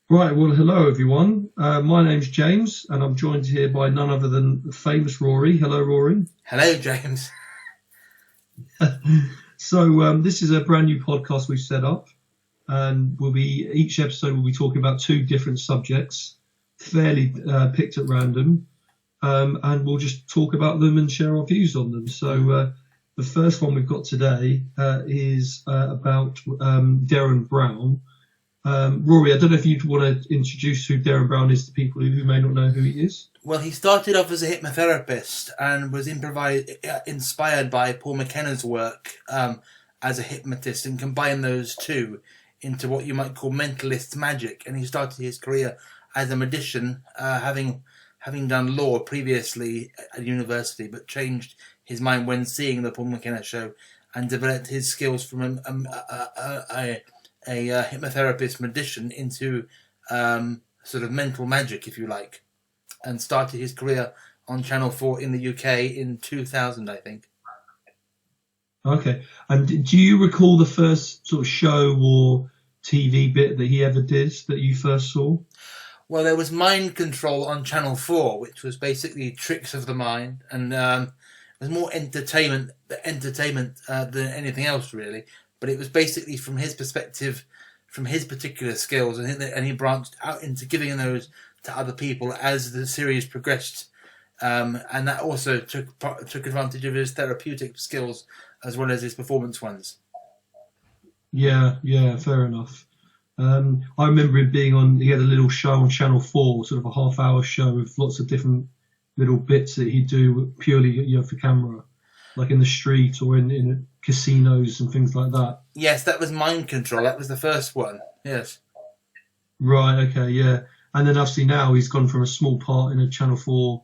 Right, well, hello everyone. My name's James, and I'm joined here by none other than the famous Rory. Hello, Rory. Hello, James. So this is a brand new podcast we've set up, and each episode we'll be talking about two different subjects, fairly picked at random, and we'll just talk about them and share our views on them. So the first one we've got today is about Derren Brown. Rory, I don't know if you'd want to introduce who Derren Brown is to people who may not know who he is. Well, he started off as a hypnotherapist and was inspired by Paul McKenna's work as a hypnotist, and combined those two into what you might call mentalist magic. And he started his career as a magician, having done law previously at university, but changed his mind when seeing the Paul McKenna show and developed his skills from a hypnotherapist magician into sort of mental magic, if you like, and started his career on Channel 4 in the UK in 2000, I think. Okay. And do you recall the first sort of show or TV bit that he ever did that you first saw? Well, there was Mind Control on Channel 4, which was basically tricks of the mind, and it was more entertainment than anything else, really. But it was basically from his perspective, from his particular skills, and he branched out into giving those to other people as the series progressed, and that also took advantage of his therapeutic skills as well as his performance ones. Yeah, fair enough. I remember him being on. He had a little show on Channel 4, sort of a half-hour show with lots of different little bits that he'd do purely, for camera, like in the street or in casinos and things like that. Yes, that was Mind Control. That was the first one. Yes. Right. Okay. Yeah. And then obviously now he's gone from a small part in a Channel 4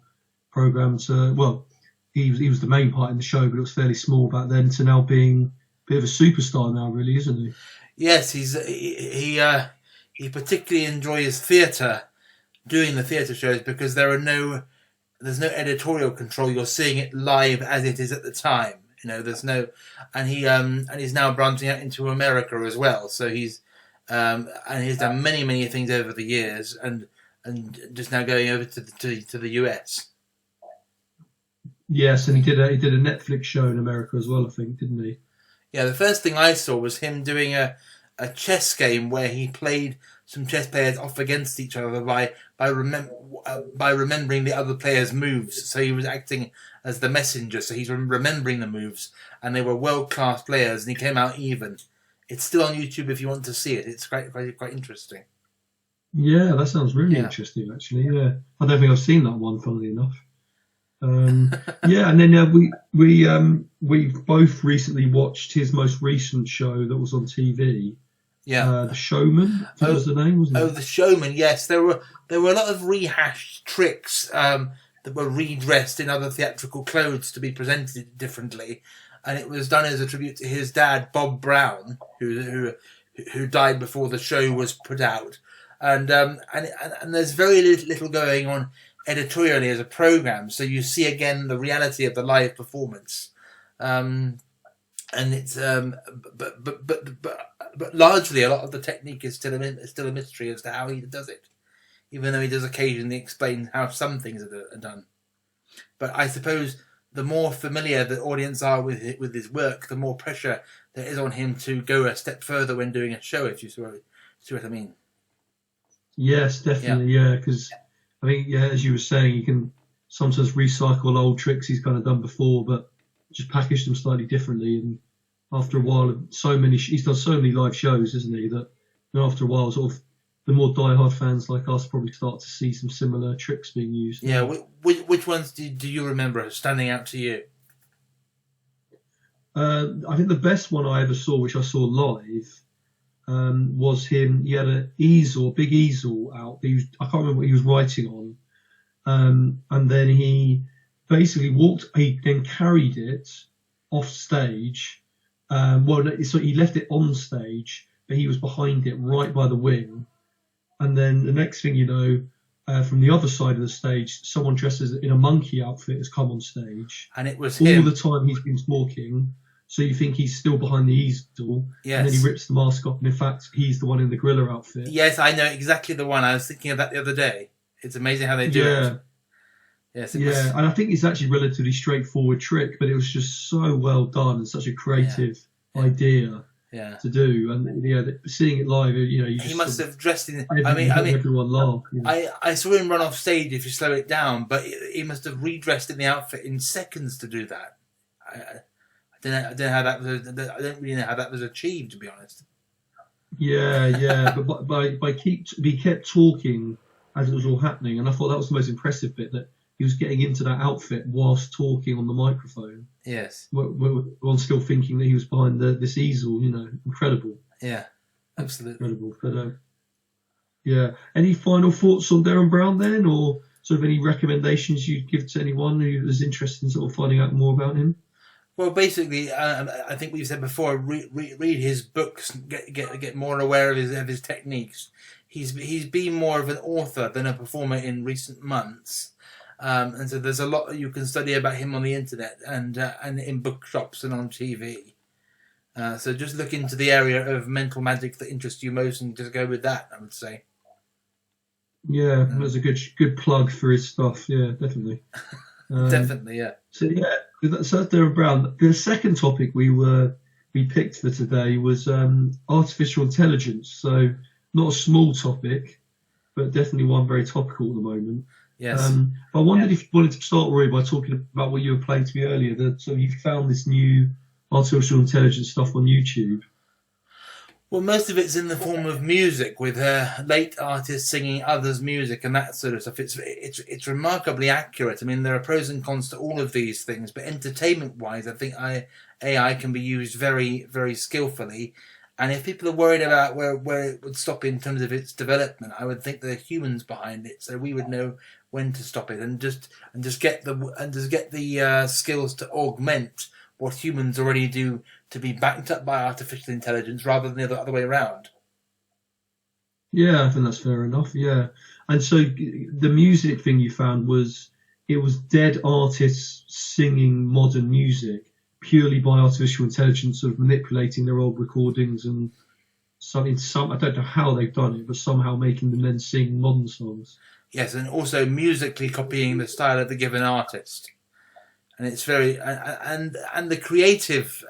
program to, well, he was the main part in the show, but it was fairly small back then, to now being a bit of a superstar now, really, isn't he? Yes, he particularly enjoys theatre, doing the theatre shows, because there's no editorial control. You're seeing it live as it is at the time. There's no, and he's now branching out into America as well. So he's done many things over the years, and just now going over to the US. Yes, and he did a Netflix show in America as well, I think, didn't he? Yeah, the first thing I saw was him doing a chess game where he played some chess players off against each other by remembering the other players' moves. So he was acting as the messenger, so he's remembering the moves, and they were world-class players, and he came out even. It's still on YouTube if you want to see it. It's quite interesting. Yeah, that sounds really interesting, actually. Yeah, I don't think I've seen that one, funnily enough. Yeah, and then we both recently watched his most recent show that was on TV. Yeah, The Showman. That was the name, wasn't it? Oh, The Showman. Yes, there were a lot of rehashed tricks that were redressed in other theatrical clothes to be presented differently, and it was done as a tribute to his dad, Bob Brown, who died before the show was put out, and there's very little going on editorially as a program, so you see again the reality of the live performance, and it's but largely a lot of the technique is still a mystery as to how he does it, even though he does occasionally explain how some things are done. But I suppose the more familiar the audience are with his work, the more pressure there is on him to go a step further when doing a show, if you see what I mean. Yes, definitely, yeah, because I think, as you were saying, you can sometimes recycle old tricks he's kind of done before, but just package them slightly differently. And after a while, he's done so many live shows, isn't he, that after a while, sort of, the more diehard fans like us probably start to see some similar tricks being used. Yeah, which ones do you remember standing out to you? I think the best one I ever saw, which I saw live, was him. He had a big easel out. I can't remember what he was writing on. And then he basically he then carried it off stage. So he left it on stage, but he was behind it right by the wing. And then the next thing you know, from the other side of the stage, someone dressed in a monkey outfit has come on stage. And it was all him. the time he's been talking. so you think he's still behind the easel, and then he rips the mask off, and in fact, he's the one in the gorilla outfit. Yes, I know exactly the one. I was thinking of that the other day. It's amazing how they do it. Yes, and I think it's actually a relatively straightforward trick, but it was just so well done and such a creative idea to do. And seeing it live, you just he must have dressed in. Everyone laughed. I saw him run off stage if you slow it down, but he must have redressed in the outfit in seconds to do that. I don't know how that was. I don't really know how that was achieved, to be honest. But he kept talking as it was all happening, and I thought that was the most impressive bit, that he was getting into that outfit whilst talking on the microphone. Yes. While still thinking that he was behind this easel, incredible. Yeah, absolutely. Incredible. But any final thoughts on Derren Brown then, or sort of any recommendations you'd give to anyone who was interested in sort of finding out more about him? Well, basically, I think we've said before, read his books, get more aware of his techniques. He's been more of an author than a performer in recent months. And so there's a lot you can study about him on the internet and in bookshops and on TV. So just look into the area of mental magic that interests you most and just go with that, I would say. Yeah, that's a good plug for his stuff. Yeah, definitely. Definitely, yeah. So that's Derren Brown. The second topic we picked for today was artificial intelligence. So not a small topic, but definitely one very topical at the moment. Yes. I wondered if you wanted to start, Roy, by talking about what you were playing to me earlier. So you found this new artificial intelligence stuff on YouTube. Well, most of it's in the form of music, with late artists singing others' music and that sort of stuff. It's remarkably accurate. I mean, there are pros and cons to all of these things, but entertainment-wise, I think AI can be used very, very skillfully. And if people are worried about where it would stop in terms of its development, I would think there are humans behind it, so we would know when to stop it and just get the skills to augment what humans already do, to be backed up by artificial intelligence rather than the other way around. Yeah, I think that's fair enough. Yeah, and so the music thing you found was dead artists singing modern music purely by artificial intelligence, sort of manipulating their old recordings and I don't know how they've done it, but somehow making them then sing modern songs. Yes, and also musically copying the style of the given artist. And it's very and the creative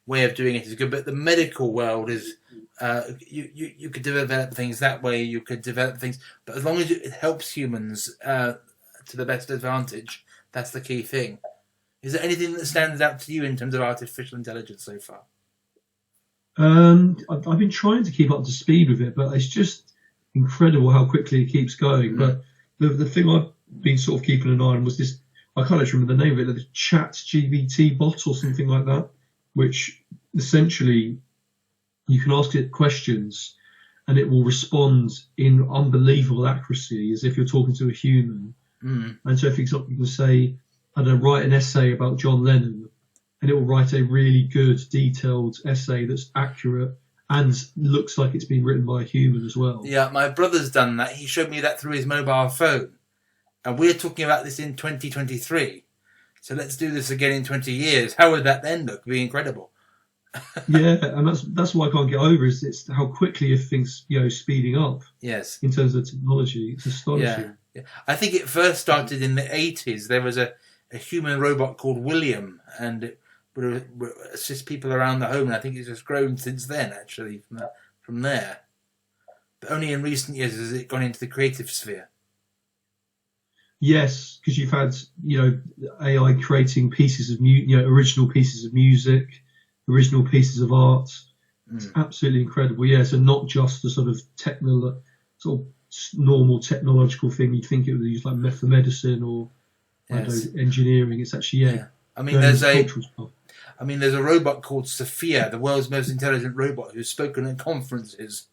way of doing it is good, but the medical world is you could develop things that way. You could develop things, but as long as it helps humans to the best advantage, that's the key thing. Is there anything that stands out to you in terms of artificial intelligence so far? I've been trying to keep up to speed with it, but it's just incredible how quickly it keeps going. But the thing I've been sort of keeping an eye on was this. I can't actually remember the name of it, the ChatGPT bot or something like that, which essentially you can ask it questions and it will respond in unbelievable accuracy as if you're talking to a human. And so, for example, you can say, I don't know, write an essay about John Lennon, and it will write a really good, detailed essay that's accurate and looks like it's been written by a human as well. Yeah, my brother's done that. He showed me that through his mobile phone. And we're talking about this in 2023. So let's do this again in 20 years. How would that then look? It'd be incredible. Yeah, and that's what I can't get over is it's how quickly everything's speeding up. Yes. In terms of technology, it's astonishing. Yeah. I think it first started in the 80s. There was a human robot called William, and it would assist people around the home. And I think it's just grown since then, actually, from there. But only in recent years has it gone into the creative sphere. Yes, because you've had AI creating pieces of original pieces of music, original pieces of art. It's absolutely incredible. Yeah, so not just the sort of normal technological thing you'd think it would use, like for medicine or engineering. It's actually I mean, there's a robot called Sophia, the world's most intelligent robot, who's spoken at conferences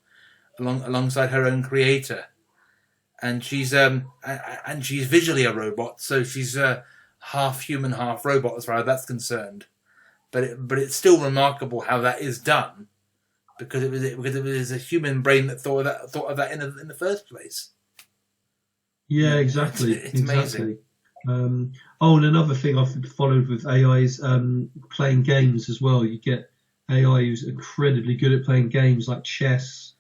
alongside her own creator. And she's visually a robot, so she's half human, half robot as far as that's concerned. But it's still remarkable how that is done, because it was a human brain that thought of that in the first place. Yeah, exactly. It's amazing. Oh, and another thing I've followed with AI is playing games as well. You get AI who's incredibly good at playing games like chess.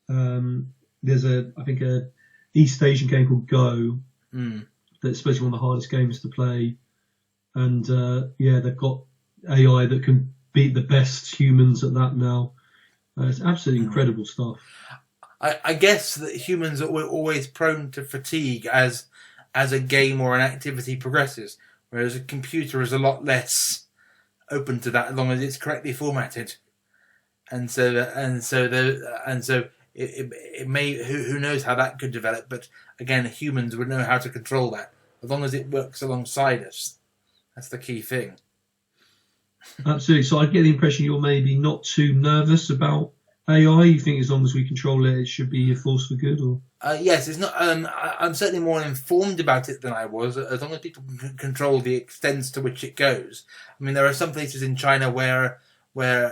There's I think a East Asian game called Go that's supposed to be one of the hardest games to play. And yeah, they've got AI that can beat the best humans at that now. It's absolutely incredible stuff. I guess that humans are always prone to fatigue as a game or an activity progresses, whereas a computer is a lot less open to that as long as it's correctly formatted. And so it may, who knows how that could develop, but again, humans would know how to control that as long as it works alongside us. That's the key thing. Absolutely. So I get the impression you're maybe not too nervous about AI. You think as long as we control it, it should be a force for good, or? Yes, it's not. I'm certainly more informed about it than I was. As long as people can control the extent to which it goes. I mean, there are some places in China where when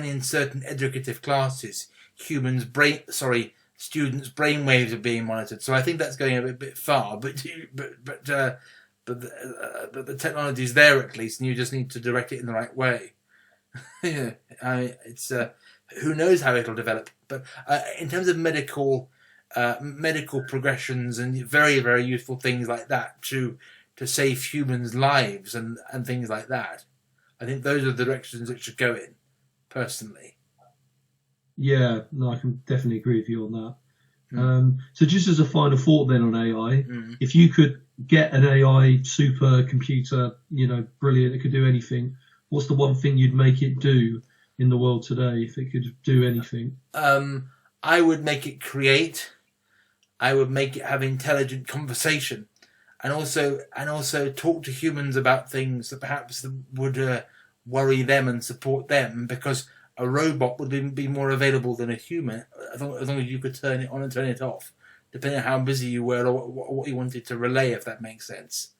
in certain educative classes, students' brainwaves are being monitored. So I think that's going a bit far. But the technology is there at least, and you just need to direct it in the right way. Yeah, it's who knows how it'll develop. But in terms of medical progressions and very, very useful things like that to save humans' lives and things like that, I think those are the directions it should go in, personally. Yeah, no, I can definitely agree with you on that. So just as a final thought then on AI, if you could get an AI supercomputer, brilliant, it could do anything, what's the one thing you'd make it do in the world today if it could do anything? I would make it create. I would make it have intelligent conversation, and also talk to humans about things that perhaps would worry them and support them, because a robot would be more available than a human as long as you could turn it on and turn it off, depending on how busy you were or what you wanted to relay, if that makes sense.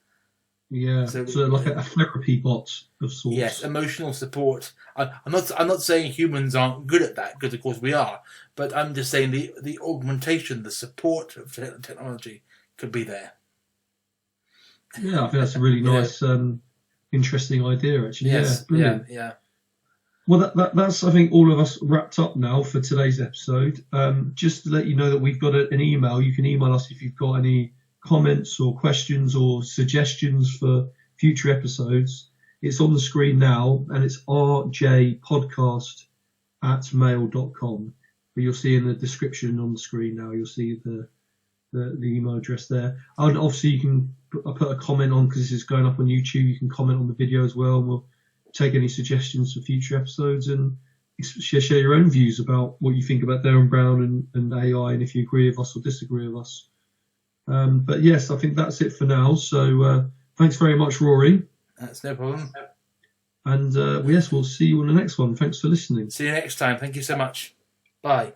Yeah, so like a therapy bot of sorts. Yes, emotional support. I'm not saying humans aren't good at that, because of course we are, but I'm just saying the augmentation, the support of technology could be there. Yeah, I think that's a really nice, interesting idea, actually. Yes, yeah, brilliant. Yeah. Well, that's, I think, all of us wrapped up now for today's episode. Just to let you know that we've got an email. You can email us if you've got any comments or questions or suggestions for future episodes. It's on the screen now, and it's rjpodcast@mail.com. But you'll see in the description on the screen now, you'll see the email address there. And obviously you can put a comment on, because this is going up on YouTube. You can comment on the video as well, and we'll take any suggestions for future episodes and share your own views about what you think about Derren Brown and AI, and if you agree with us or disagree with us. But yes, I think that's it for now. So thanks very much, Rory. That's no problem. And yes, we'll see you on the next one. Thanks for listening. See you next time. Thank you so much. Bye.